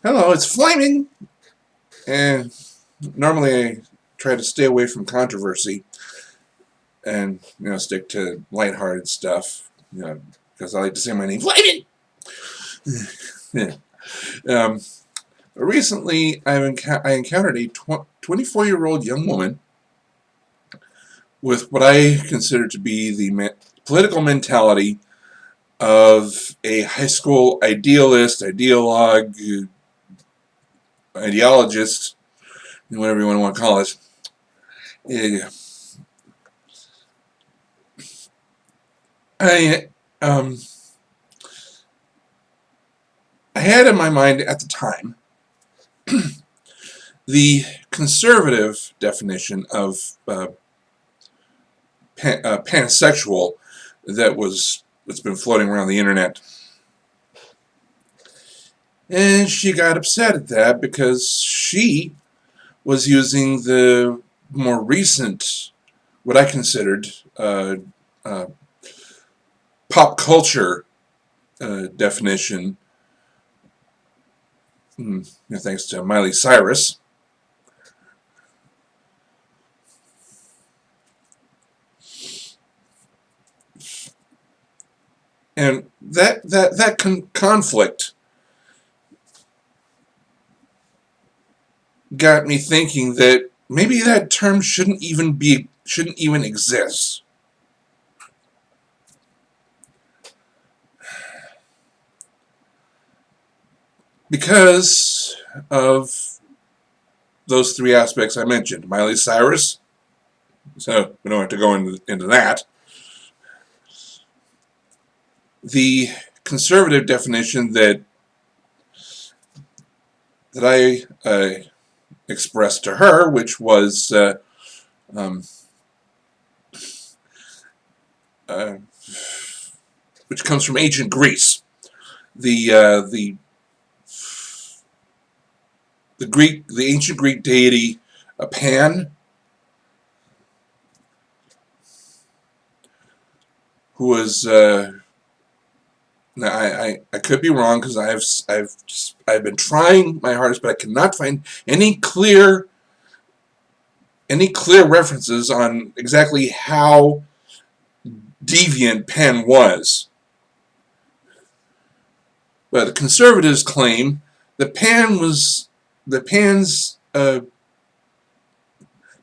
Hello, it's Flaming! And normally I try to stay away from controversy and, stick to lighthearted stuff, because I like to say my name, Flaming! Yeah. Um, Recently, I encountered a 24-year-old young woman with what I consider to be the political mentality of a high school ideologist, whatever you want to call it. Yeah. I um I had in my mind at the time the conservative definition of pansexual that's been floating around the internet, and she got upset at that because she was using the more recent, what I considered uh, pop culture definition, thanks to Miley Cyrus. And that conflict got me thinking that maybe that term shouldn't even exist. Because of those three aspects I mentioned. Miley Cyrus, so we don't have to go into that. The conservative definition that I expressed to her, which was um, uh, which comes from ancient Greece. The the ancient Greek deity Pan, who was now I could be wrong because I've been trying my hardest, but I cannot find any clear references on exactly how deviant Pan was. But the conservatives claim that Pan's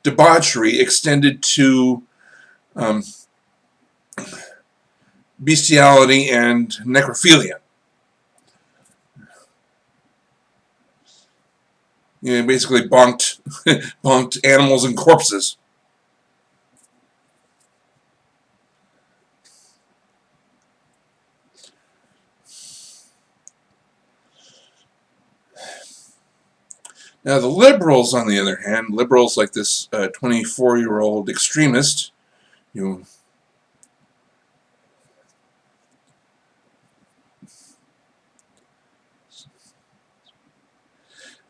debauchery extended to um, bestiality and necrophilia. Basically bonked animals and corpses. Now the liberals, on the other hand, liberals like this 24-year-old extremist, you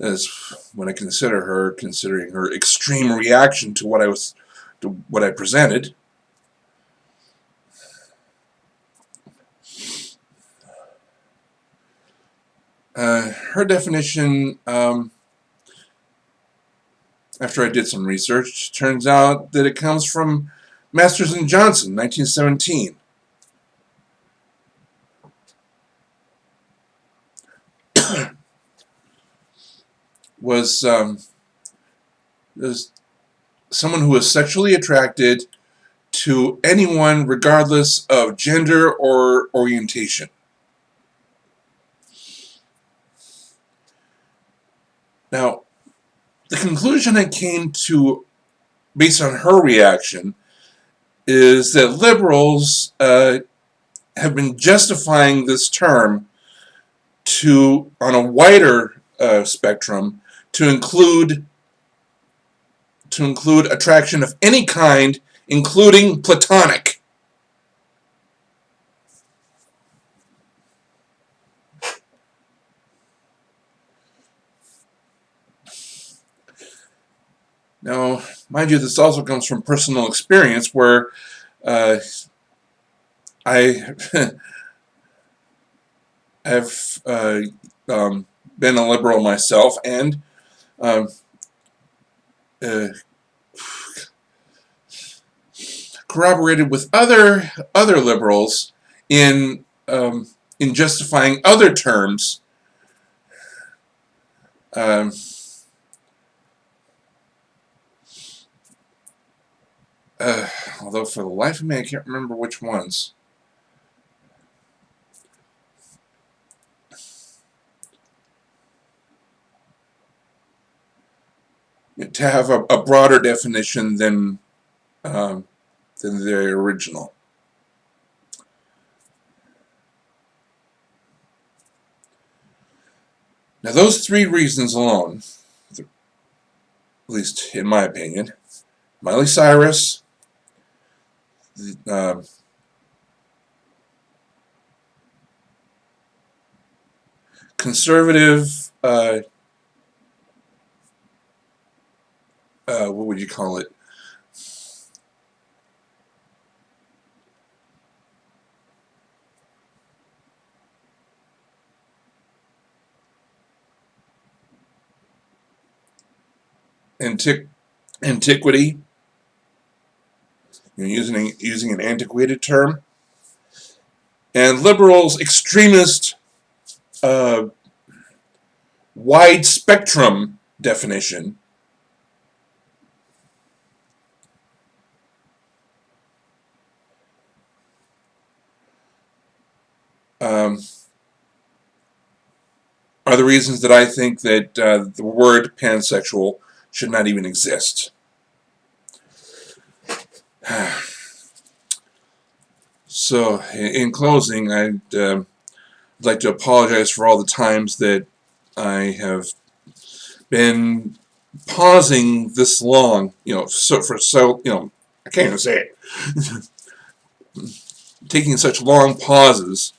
as when I consider her, considering her extreme reaction to what I presented. Her definition, after I did some research, turns out that it comes from Masters and Johnson, 1917. was someone who was sexually attracted to anyone regardless of gender or orientation. Now, the conclusion I came to based on her reaction is that liberals have been justifying this term on a wider spectrum to include attraction of any kind, including platonic. Now, mind you, this also comes from personal experience where I have been a liberal myself, and um, uh, corroborated with other liberals in justifying other terms. Um, uh, Although for the life of me, I can't remember which ones. To have a broader definition than the original. Now, those three reasons alone, at least in my opinion, Miley Cyrus, uh, conservative, what would you call it? Antiquity, using an antiquated term, and liberals, extremist, uh, wide spectrum definition. Um, are the reasons that I think that the word pansexual should not even exist. So, in closing, I'd like to apologize for all the times that I have been pausing this long, I can't even say it, taking such long pauses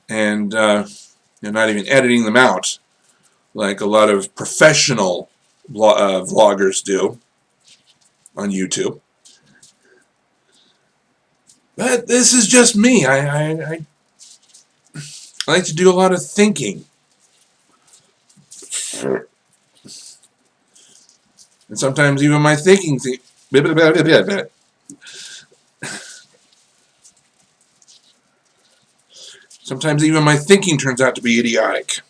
and not even editing them out like a lot of professional vloggers do on YouTube. But this is just me. I like to do a lot of thinking. And sometimes even my thinking sometimes even my thinking turns out to be idiotic.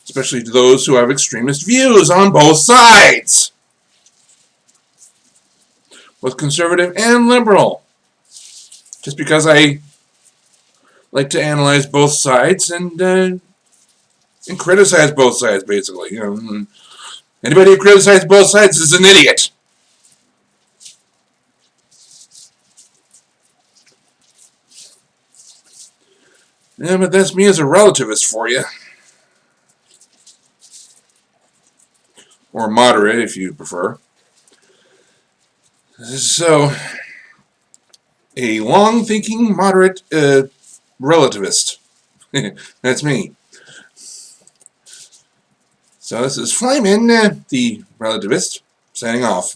Especially to those who have extremist views on both sides, both conservative and liberal. Just because I like to analyze both sides and criticize both sides, basically. Anybody who criticizes both sides is an idiot. Yeah, but that's me as a relativist for you. Or moderate, if you prefer. So, a long-thinking, moderate relativist. That's me. So this is Flyman, the relativist, signing off.